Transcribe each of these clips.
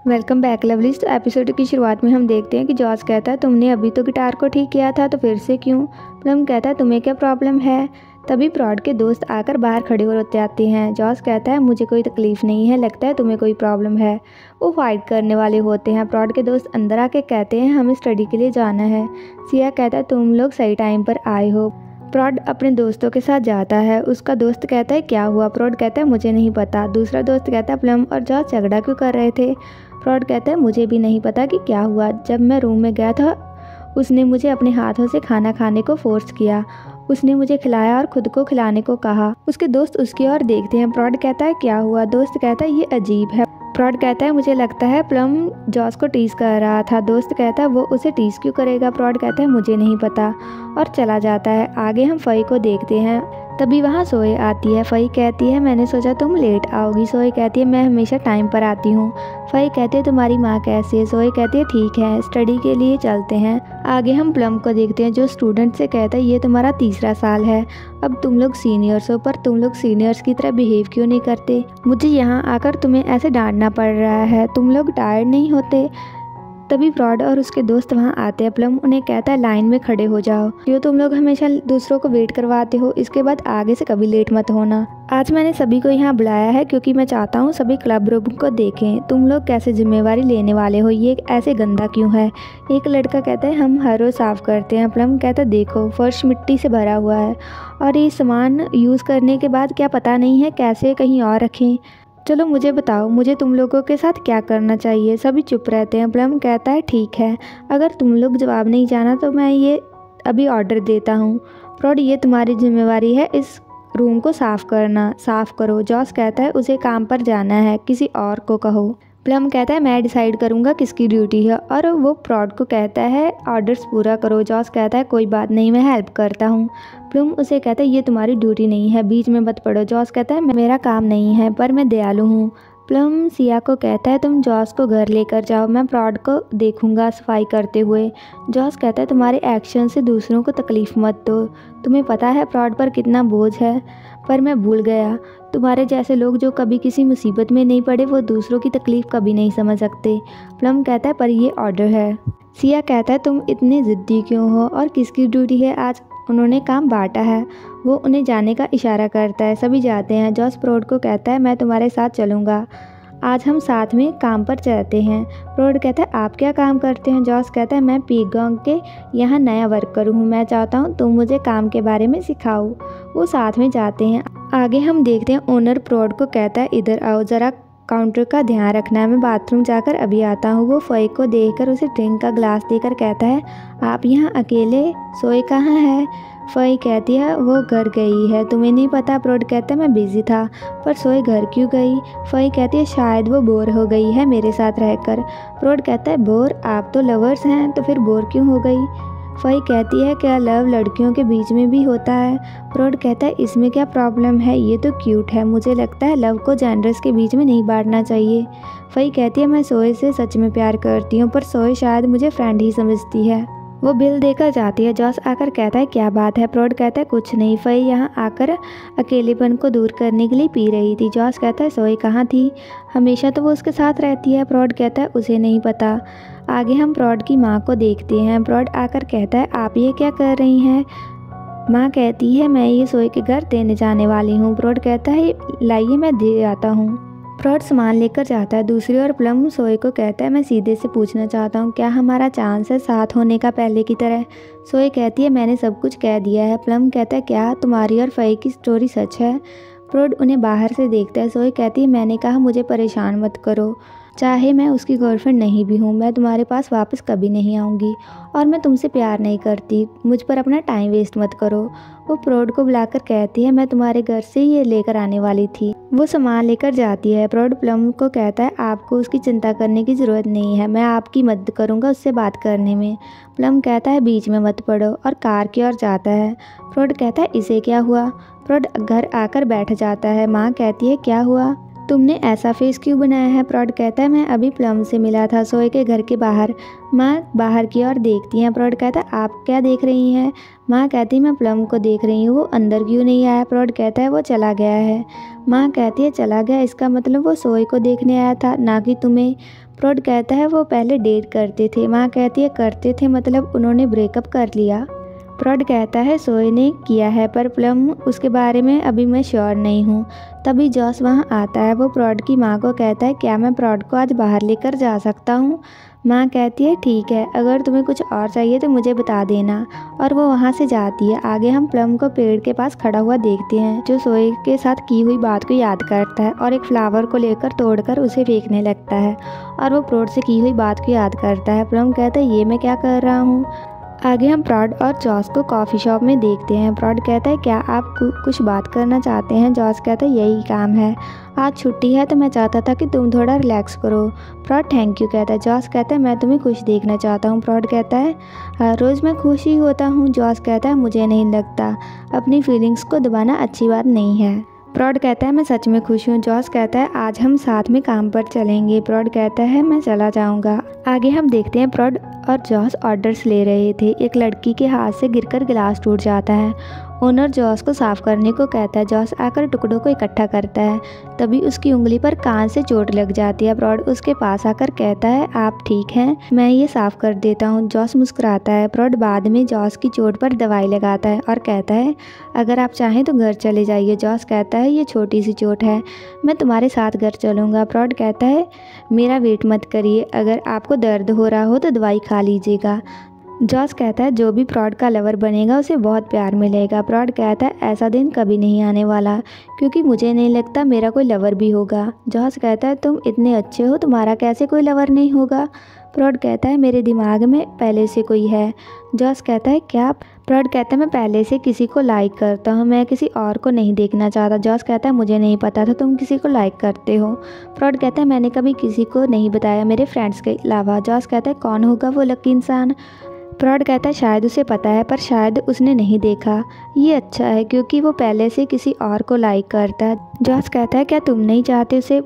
Welcome back lovelies. तो episode की शुरुआत में हम देखते हैं कि जॉस कहता है तुमने अभी तो गिटार को ठीक किया था तो फिर से क्यों। प्लम कहता है तुम्हें क्या प्रॉब्लम है। तभी प्रॉड के दोस्त आकर बाहर खड़े हो रोते आते हैं। जॉस कहता है मुझे कोई तकलीफ़ नहीं है, लगता है तुम्हें कोई प्रॉब्लम है। वो फाइट करने वाले होते हैं। प्रॉड के दोस्त अंदर आके कहते हैं हमें स्टडी के लिए जाना है। सिया कहता है तुम लोग सही टाइम पर आए हो। प्रॉड अपने दोस्तों के साथ जाता है। उसका दोस्त कहता है क्या हुआ। प्रॉड कहता है मुझे नहीं पता। दूसरा दोस्त कहता है प्लम और जॉस झगड़ा क्यों कर रहे थे। प्रॉड कहता है मुझे भी नहीं पता कि क्या हुआ। जब मैं रूम में गया था उसने मुझे अपने हाथों से खाना खाने को फोर्स किया। उसने मुझे खिलाया और खुद को खिलाने को कहा। उसके दोस्त उसकी ओर देखते हैं। प्रॉड कहता है क्या हुआ। दोस्त कहता है ये अजीब है। प्रॉड कहता है मुझे लगता है प्लम जॉस को टीज़ कर रहा था। दोस्त कहता है वो उसे टीज़ क्यों करेगा। प्रॉड कहता है मुझे नहीं पता और चला जाता है। आगे हम फई को देखते हैं। तभी वहाँ सोए आती है। फई कहती है मैंने सोचा तुम लेट आओगी। सोए कहती है मैं हमेशा टाइम पर आती हूँ। फई कहती है तुम्हारी माँ कैसी है। सोए कहती है ठीक है, स्टडी के लिए चलते हैं। आगे हम प्लम को देखते हैं जो स्टूडेंट से कहता है ये तुम्हारा तीसरा साल है, अब तुम लोग सीनियर्स हो, पर तुम लोग सीनियर्स की तरह बिहेव क्यों नहीं करते। मुझे यहाँ आकर तुम्हें ऐसे डांटना पड़ रहा है, तुम लोग टायर्ड नहीं होते। तभी प्रॉड और उसके दोस्त वहाँ आते हैं। प्लम उन्हें कहता है लाइन में खड़े हो जाओ, क्यों तुम लोग हमेशा दूसरों को वेट करवाते हो। इसके बाद आगे से कभी लेट मत होना। आज मैंने सभी को यहाँ बुलाया है क्योंकि मैं चाहता हूँ सभी क्लब रूम को देखें। तुम लोग कैसे जिम्मेवारी लेने वाले हो, ये ऐसे गंदा क्यों है। एक लड़का कहता है हम हर रोज़ साफ़ करते हैं। प्लम कहता है देखो फर्श मिट्टी से भरा हुआ है और ये सामान यूज़ करने के बाद क्या पता नहीं है कैसे कहीं और रखें। चलो मुझे बताओ मुझे तुम लोगों के साथ क्या करना चाहिए। सभी चुप रहते हैं। प्लम कहता है ठीक है, अगर तुम लोग जवाब नहीं जाना तो मैं ये अभी ऑर्डर देता हूँ। प्रॉड ये तुम्हारी जिम्मेवारी है, इस रूम को साफ़ करना, साफ़ करो। जॉस कहता है उसे काम पर जाना है, किसी और को कहो। प्लम कहता है मैं डिसाइड करूँगा किसकी ड्यूटी है और वो प्रॉड को कहता है ऑर्डर्स पूरा करो। जॉस कहता है कोई बात नहीं, मैं हेल्प करता हूँ। प्लम उसे कहता है ये तुम्हारी ड्यूटी नहीं है, बीच में मत पड़ो। जॉस कहता है मेरा काम नहीं है पर मैं दयालु हूँ। प्लम सिया को कहता है तुम जॉस को घर लेकर जाओ, मैं प्रॉड को देखूंगा सफाई करते हुए। जॉस कहता है तुम्हारे एक्शन से दूसरों को तकलीफ़ मत दो, तुम्हें पता है प्रॉड पर कितना बोझ है। पर मैं भूल गया, तुम्हारे जैसे लोग जो कभी किसी मुसीबत में नहीं पड़े वो दूसरों की तकलीफ़ कभी नहीं समझ सकते। प्लम कहता है पर ये ऑर्डर है। सिया कहता है तुम इतने ज़िद्दी क्यों हो और किसकी ड्यूटी है आज। उन्होंने काम बांटा है। वो उन्हें जाने का इशारा करता है। सभी जाते हैं। जॉस प्रॉड को कहता है मैं तुम्हारे साथ चलूँगा, आज हम साथ में काम पर चलते हैं। प्रॉड कहता है आप क्या काम करते हैं। जॉस कहता है मैं पीगोंग के यहाँ नया वर्कर हूँ, मैं चाहता हूँ तुम मुझे काम के बारे में सिखाओ। वो साथ में जाते हैं। आगे हम देखते हैं ओनर प्रॉड को कहता है इधर आओ, ज़रा काउंटर का ध्यान रखना है, मैं बाथरूम जाकर अभी आता हूँ। वो फई को देखकर उसे ड्रिंक का ग्लास देकर कहता है आप यहाँ अकेले, सोए कहाँ है। फई कहती है वो घर गई है, तुम्हें नहीं पता। प्रॉड कहता है मैं बिजी था, पर सोए घर क्यों गई। फई कहती है शायद वो बोर हो गई है मेरे साथ रहकर। प्रॉड कहता है बोर, आप तो लवर्स हैं तो फिर बोर क्यों हो गई। फई कहती है क्या लव लड़कियों के बीच में भी होता है। प्रॉड कहता है इसमें क्या प्रॉब्लम है, ये तो क्यूट है, मुझे लगता है लव को जेंडर्स के बीच में नहीं बांटना चाहिए। फई कहती है मैं सोए से सच में प्यार करती हूँ, पर सोए शायद मुझे फ्रेंड ही समझती है। वो बिल देकर जाती है। जॉस आकर कहता है क्या बात है। प्रॉड कहता है कुछ नहीं, फई यहाँ आकर अकेलेपन को दूर करने के लिए पी रही थी। जॉस कहता है सोए कहाँ थी, हमेशा तो वो उसके साथ रहती है। प्रॉड कहता है उसे नहीं पता। आगे हम प्रॉड की माँ को देखते हैं। प्रॉड आकर कहता है आप ये क्या कर रही हैं। माँ कहती है मैं ये सोए के घर देने जाने वाली हूँ। प्रॉड कहता है लाइए मैं दे आता हूँ। प्रॉड सामान लेकर जाता है। दूसरी ओर प्लम सोए को कहता है मैं सीधे से पूछना चाहता हूँ क्या हमारा चांस है साथ होने का पहले की तरह। सोए कहती है मैंने सब कुछ कह दिया है। प्लम कहता है क्या तुम्हारी और फई की स्टोरी सच है। प्रॉड उन्हें बाहर से देखता है। सोए कहती है मैंने कहा मुझे परेशान मत करो, चाहे मैं उसकी गर्लफ्रेंड नहीं भी हूँ, मैं तुम्हारे पास वापस कभी नहीं आऊँगी और मैं तुमसे प्यार नहीं करती, मुझ पर अपना टाइम वेस्ट मत करो। वो प्रॉड को बुलाकर कहती है मैं तुम्हारे घर से ये लेकर आने वाली थी। वो सामान लेकर जाती है। प्रॉड प्लम को कहता है आपको उसकी चिंता करने की ज़रूरत नहीं है, मैं आपकी मदद करूँगा उससे बात करने में। प्लम कहता है बीच में मत पड़ो और कार की ओर जाता है। प्रॉड कहता है इसे क्या हुआ। प्रॉड घर आकर बैठ जाता है। माँ कहती है क्या हुआ, तुमने ऐसा फेस क्यों बनाया है। प्रॉड कहता है मैं अभी प्लम से मिला था सोए के घर के बाहर। माँ बाहर की ओर देखती हैं। प्रॉड कहता है आप क्या देख रही हैं। माँ कहती है मैं प्लम को देख रही हूँ, वो अंदर क्यों नहीं आया। प्रॉड कहता है वो चला गया है। माँ कहती है चला गया, इसका मतलब वो सोए को देखने आया था, ना कि तुम्हें। प्रॉड कहता है वो पहले डेट करते थे। माँ कहती है करते थे मतलब उन्होंने ब्रेकअप कर लिया। प्रॉड कहता है सोए ने किया है पर प्लम उसके बारे में अभी मैं श्योर नहीं हूँ। तभी जॉस वहाँ आता है। वो प्रॉड की माँ को कहता है क्या मैं प्रॉड को आज बाहर लेकर जा सकता हूँ। माँ कहती है ठीक है, अगर तुम्हें कुछ और चाहिए तो मुझे बता देना। और वो वहाँ से जाती है। आगे हम प्लम को पेड़ के पास खड़ा हुआ देखते हैं जो सोए के साथ की हुई बात को याद करता है और एक फ्लावर को लेकर तोड़कर उसे फेंकने लगता है और वो प्रॉड से की हुई बात को याद करता है। प्लम कहता है ये मैं क्या कर रहा हूँ। आगे हम प्रॉड और जॉस को कॉफ़ी शॉप में देखते हैं। प्रॉड कहता है क्या आप कुछ बात करना चाहते हैं। जॉस कहता है यही काम है, आज छुट्टी है तो मैं चाहता था कि तुम थोड़ा रिलैक्स करो। प्रॉड थैंक यू कहता है। जॉस कहता है मैं तुम्हें खुश देखना चाहता हूँ। प्रॉड कहता है हर रोज़ मैं खुश ही होता हूँ। जॉस कहता है मुझे नहीं लगता, अपनी फीलिंग्स को दबाना अच्छी बात नहीं है। प्रॉड कहता है मैं सच में खुश हूँ। जॉस कहता है आज हम साथ में काम पर चलेंगे। प्रॉड कहता है मैं चला जाऊँगा। आगे हम देखते हैं प्रॉड और जॉस ऑर्डर्स ले रहे थे। एक लड़की के हाथ से गिरकर गिलास टूट जाता है। ओनर जॉस को साफ़ करने को कहता है। जॉस आकर टुकड़ों को इकट्ठा करता है। तभी उसकी उंगली पर कान से चोट लग जाती है। प्रॉड उसके पास आकर कहता है आप ठीक हैं, मैं ये साफ़ कर देता हूँ। जॉस मुस्कुराता है। प्रॉड बाद में जॉस की चोट पर दवाई लगाता है और कहता है अगर आप चाहें तो घर चले जाइए। जॉस कहता है ये छोटी सी चोट है, मैं तुम्हारे साथ घर चलूँगा। प्रॉड कहता है मेरा वेट मत करिए, अगर आपको दर्द हो रहा हो तो दवाई खा लीजिएगा। जॉस कहता है जो भी प्रॉड का लवर बनेगा उसे बहुत प्यार मिलेगा। प्रॉड कहता है ऐसा दिन कभी नहीं आने वाला क्योंकि मुझे नहीं लगता मेरा कोई लवर भी होगा। जॉस कहता है तुम इतने अच्छे हो, तुम्हारा कैसे कोई लवर नहीं होगा। प्रॉड कहता है मेरे दिमाग में पहले से कोई है। जॉस कहता है क्या। प्रॉड कहता है मैं पहले से किसी को लाइक करता हूँ, मैं किसी और को नहीं देखना चाहता। जॉस कहता है मुझे नहीं पता था तुम किसी को लाइक करते हो। प्रॉड कहता है मैंने कभी किसी को नहीं बताया मेरे फ्रेंड्स के अलावा। जॉस कहता है कौन होगा वो लकी इंसान। प्रॉड कहता है शायद उसे पता है पर शायद उसने नहीं देखा। ये अच्छा है क्योंकि वो पहले से किसी और को लाइक करता है। जॉस कहता है क्या तुम नहीं चाहते उसे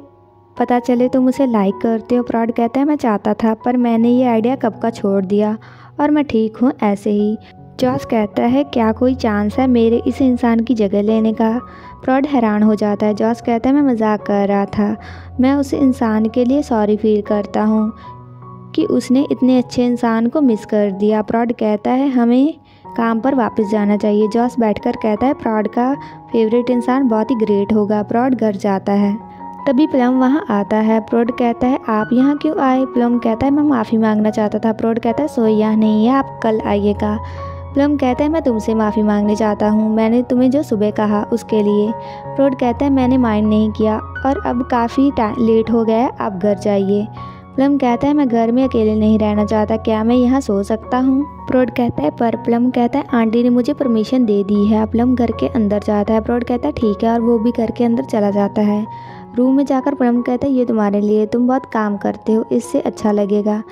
पता चले तुम उसे लाइक करते हो। प्रॉड कहता है मैं चाहता था पर मैंने ये आइडिया कब का छोड़ दिया और मैं ठीक हूँ ऐसे ही। जॉस कहता है क्या कोई चांस है मेरे इस इंसान की जगह लेने का। प्रॉड हैरान हो जाता है। जॉस कहता है मैं मजाक कर रहा था, मैं उस इंसान के लिए सॉरी फील करता हूँ कि उसने इतने अच्छे इंसान को मिस कर दिया। प्रॉड कहता है हमें काम पर वापस जाना चाहिए। जॉस बैठकर कहता है प्रॉड का फेवरेट इंसान बहुत ही ग्रेट होगा। प्रॉड घर जाता है। तभी प्लम वहाँ आता है। प्रॉड कहता है आप यहाँ क्यों आए। प्लम कहता है मैं माफ़ी मांगना चाहता था। प्रॉड कहता है सोई यहाँ नहीं है, आप कल आइएगा। प्लम कहता है मैं तुमसे माफ़ी मांगने चाहता हूँ, मैंने तुम्हें जो सुबह कहा उसके लिए। प्रॉड कहता है मैंने माइंड नहीं किया और अब काफ़ी लेट हो गया है, आप घर जाइए। प्लम कहता है मैं घर में अकेले नहीं रहना चाहता, क्या मैं यहाँ सो सकता हूँ। प्रॉड कहता है पर। प्लम कहता है आंटी ने मुझे परमिशन दे दी है। प्लम घर के अंदर जाता है। प्रॉड कहता है ठीक है और वो भी घर के अंदर चला जाता है। रूम में जाकर प्लम कहता है ये तुम्हारे लिए, तुम बहुत काम करते हो, इससे अच्छा लगेगा।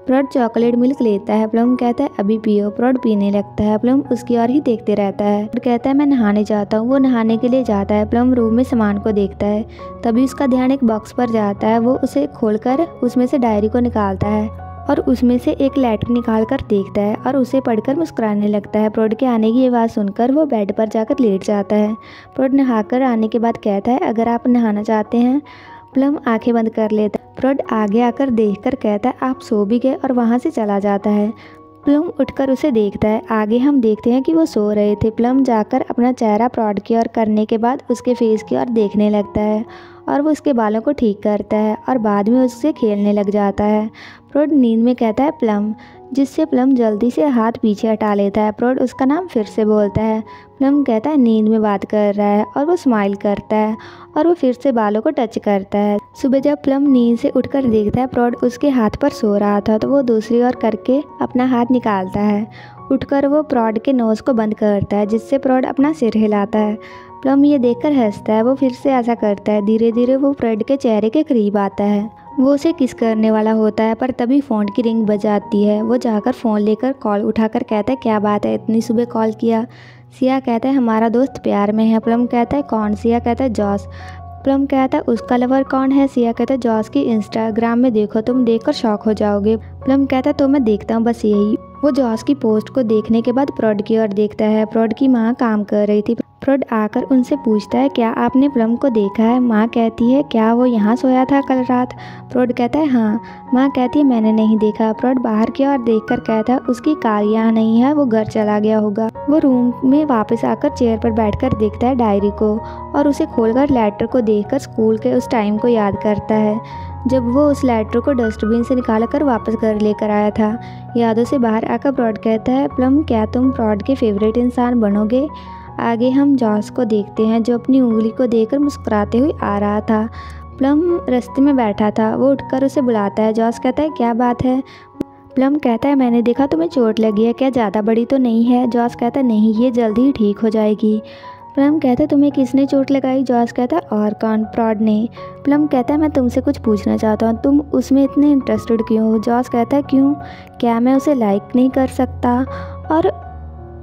प्रॉड चॉकलेट मिल्क लेता है। प्लम कहता है अभी पियो। प्रॉड पीने लगता है। प्लम उसकी ओर ही देखते रहता है। प्रॉड कहता है मैं नहाने जाता हूँ। वो नहाने के लिए जाता है। प्लम रूम में सामान को देखता है। तभी उसका ध्यान एक बॉक्स पर जाता है। वो उसे खोलकर उसमें से डायरी को निकालता है और उसमें से एक लेटर निकाल कर देखता है और उसे पढ़कर मुस्कुराने लगता है। प्रॉड के आने की आवाज़ सुनकर वो बेड पर जाकर लेट जाता है। प्रॉड नहाकर आने के बाद कहता है अगर आप नहाना चाहते हैं। प्लम आंखें बंद कर लेता है। प्रॉड आगे आकर देखकर कहता है आप सो भी गए और वहाँ से चला जाता है। प्लम उठकर उसे देखता है। आगे हम देखते हैं कि वो सो रहे थे। प्लम जाकर अपना चेहरा प्रॉड की ओर करने के बाद उसके फेस की ओर देखने लगता है और वो उसके बालों को ठीक करता है और बाद में उससे खेलने लग जाता है। प्रॉड नींद में कहता है प्लम, जिससे प्लम जल्दी से हाथ पीछे हटा लेता है। प्रॉड उसका नाम फिर से बोलता है। प्लम कहता है नींद में बात कर रहा है और वो स्माइल करता है और वो फिर से बालों को टच करता है। सुबह जब प्लम नींद से उठकर देखता है प्रॉड उसके हाथ पर सो रहा था तो वो दूसरी ओर करके अपना हाथ निकालता है। उठकर वो प्रॉड के नोज़ को बंद करता है जिससे प्रॉड अपना सिर हिलाता है। प्लम ये देखकर हंसता है। वो फिर से ऐसा करता है। धीरे धीरे वो प्रॉड के चेहरे के करीब आता है। वो उसे किस करने वाला होता है पर तभी फ़ोन की रिंग बजाती है। वो जाकर फ़ोन लेकर कॉल उठाकर कहता है क्या बात है, इतनी सुबह कॉल किया। सिया कहता है हमारा दोस्त प्यार में है। प्लम कहता है कौन। सिया कहता है जॉस। प्लम कहता है उसका लवर कौन है। सिया कहता है जॉस की इंस्टाग्राम में देखो, तुम देखकर शॉक हो जाओगे। प्लम कहता है तो मैं देखता हूँ बस यही। वो जॉस की पोस्ट को देखने के बाद प्रॉड की ओर देखता है। प्रॉड की माँ काम कर रही थी। फ्रॉड आकर उनसे पूछता है क्या आपने प्लम को देखा है। माँ कहती है क्या वो यहाँ सोया था कल रात। फ्रॉड कहता है हाँ। माँ कहती है मैंने नहीं देखा। फ्रॉड बाहर की ओर देखकर कहता है उसकी कार यहाँ नहीं है, वो घर चला गया होगा। वो रूम में वापस आकर चेयर पर बैठकर देखता है डायरी को और उसे खोलकर लेटर को देखकर स्कूल के उस टाइम को याद करता है जब वो उस लेटर को डस्टबिन से निकाल कर वापस घर लेकर आया था। यादों से बाहर आकर फ्रॉड कहता है प्लम क्या तुम फ्रॉड के फेवरेट इंसान बनोगे। आगे हम जॉस को देखते हैं जो अपनी उंगली को देखकर मुस्कुराते हुए आ रहा था। प्लम रास्ते में बैठा था। वो उठकर उसे बुलाता है। जॉस कहता है क्या बात है। प्लम कहता है मैंने देखा तुम्हें चोट लगी है, क्या ज़्यादा बड़ी तो नहीं है। जॉस कहता है नहीं, ये जल्दी ही ठीक हो जाएगी। प्लम कहता है तुम्हें किसने चोट लगाई। जॉस कहता है और कौन। फ्रॉड ने। प्लम कहता है मैं तुमसे कुछ पूछना चाहता हूँ, तुम उसमें इतने इंटरेस्टेड क्यों हो। जॉस कहता है क्यों, क्या मैं उसे लाइक नहीं कर सकता और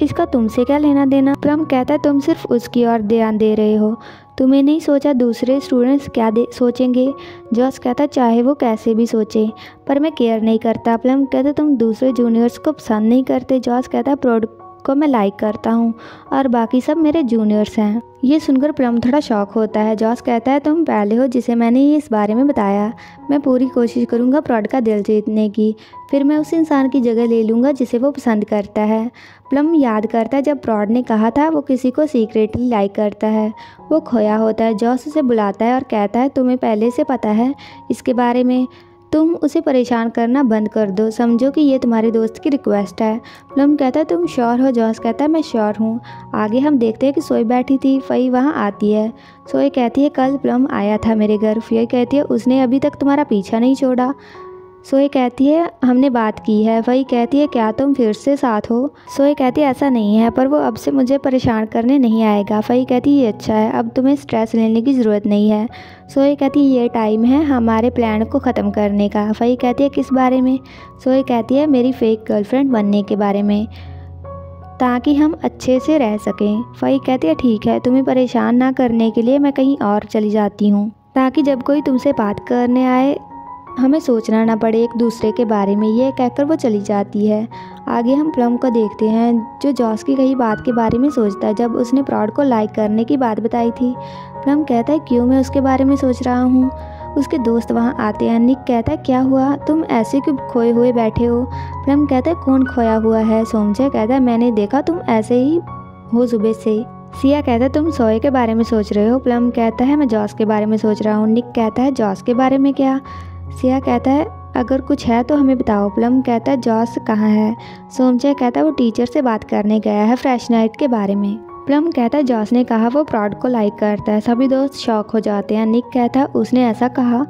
इसका तुमसे क्या लेना देना। प्लम कहता है तुम सिर्फ उसकी ओर ध्यान दे रहे हो, तुम्हें नहीं सोचा दूसरे स्टूडेंट्स क्या सोचेंगे। जॉस कहता है चाहे वो कैसे भी सोचे पर मैं केयर नहीं करता। प्लम कहता है तुम दूसरे जूनियर्स को पसंद नहीं करते। जॉस कहता है फ्रॉड को मैं लाइक करता हूँ और बाकी सब मेरे जूनियर्स हैं। ये सुनकर प्लम थोड़ा शॉक होता है। जॉस कहता है तुम पहले हो जिसे मैंने ये इस बारे में बताया। मैं पूरी कोशिश करूँगा फ्रॉड का दिल जीतने की, फिर मैं उस इंसान की जगह ले लूँगा जिसे वो पसंद करता है। प्लम याद करता है जब फ्रॉड ने कहा था वो किसी को सीक्रेटली लाइक करता है, वो खोया होता है। जॉस उसे बुलाता है और कहता है तुम्हें पहले से पता है इसके बारे में, तुम उसे परेशान करना बंद कर दो, समझो कि ये तुम्हारे दोस्त की रिक्वेस्ट है। प्लम कहता है तुम श्योर हो। जॉस कहता है मैं श्योर हूँ। आगे हम देखते हैं कि सोई बैठी थी। फई वहाँ आती है। सोई कहती है कल प्लम आया था मेरे घर। फई कहती है उसने अभी तक तुम्हारा पीछा नहीं छोड़ा। सोई कहती है हमने बात की है। वही कहती है क्या तुम फिर से साथ हो। सोई कहती है ऐसा नहीं है, पर वो अब से मुझे परेशान करने नहीं आएगा। फई कहती है ये अच्छा है, अब तुम्हें स्ट्रेस लेने की ज़रूरत नहीं है। सोई कहती है ये टाइम है हमारे प्लान को ख़त्म करने का। फई कहती है किस बारे में। सोई कहती है मेरी फेक गर्लफ्रेंड बनने के बारे में, ताकि हम अच्छे से रह सकें। फई कहती है ठीक है, तुम्हें परेशान ना करने के लिए मैं कहीं और चली जाती हूँ, ताकि जब कोई तुमसे बात करने आए हमें सोचना ना पड़े एक दूसरे के बारे में। ये कहकर वो चली जाती है। आगे हम प्लम को देखते हैं जो जॉस की कही बात के बारे में सोचता है जब उसने फ्रॉड को लाइक करने की बात बताई थी। प्लम कहता है क्यों मैं उसके बारे में सोच रहा हूँ। उसके दोस्त वहाँ आते हैं। निक कहता है क्या हुआ, तुम ऐसे क्यों खोए हुए बैठे हो। प्लम कहता है कौन खोया हुआ है। सोमचे कहता है मैंने देखा तुम ऐसे ही हो सुबह से। सिया कहता है तुम सोए के बारे में सोच रहे हो। प्लम कहता है मैं जॉस के बारे में सोच रहा हूँ। निक कहता है जॉस के बारे में क्या। सिया कहता है अगर कुछ है तो हमें बताओ। प्लम कहता है जॉस कहाँ है। सोमचे कहता है वो टीचर से बात करने गया है फ्रेश नाइट के बारे में। प्लम कहता है जॉस ने कहा वो फ्रॉड को लाइक करता है। सभी दोस्त शॉक हो जाते हैं। निक कहता है उसने ऐसा कहा।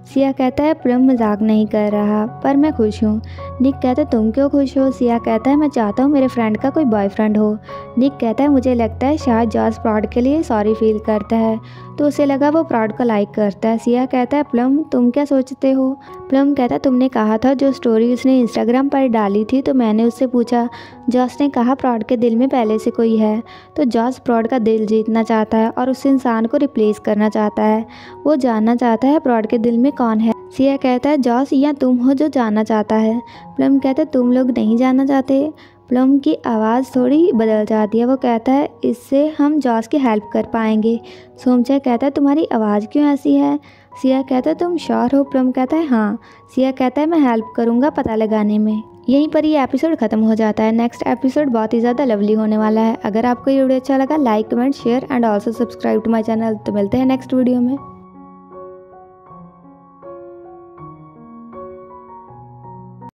सिया कहता है प्लम मजाक नहीं कर रहा, पर मैं खुश हूँ। निक कहता है तुम क्यों खुश हो। सिया कहता है मैं चाहता हूँ मेरे फ्रेंड का कोई बॉयफ्रेंड हो। निक कहता है मुझे लगता है शायद जॉस फ्रॉड के लिए सॉरी फील करता है, तो उसे लगा वो फ्रॉड को लाइक करता है। सिया कहता है प्लम तुम क्या सोचते हो। प्लम कहता है तुमने कहा था जो स्टोरी उसने इंस्टाग्राम पर डाली थी तो मैंने उससे पूछा। जॉस ने कहा फ्रॉड के दिल में पहले से कोई है, तो जॉस फ्रॉड का दिल जीतना चाहता है और उस इंसान को रिप्लेस करना चाहता है। वो जानना चाहता है फ्रॉड के दिल में कौन है। सिया कहता है जॉस या तुम हो जो जानना चाहता है। प्लम कहता है तुम लोग नहीं जानना चाहते। प्लम की आवाज़ थोड़ी बदल जाती है। वो कहता है इससे हम जॉस की हेल्प कर पाएंगे। सोमचे कहता है तुम्हारी आवाज़ क्यों ऐसी है। सिया कहता है तुम श्योर हो। प्लम कहता है हाँ। सिया कहता है मैं हेल्प करूँगा पता लगाने में। यहीं पर ये एपिसोड ख़त्म हो जाता है। नेक्स्ट एपिसोड बहुत ही ज़्यादा लवली होने वाला है। अगर आपको ये वीडियो अच्छा लगा like comment share and also subscribe to my channel. तो मिलते हैं नेक्स्ट वीडियो में।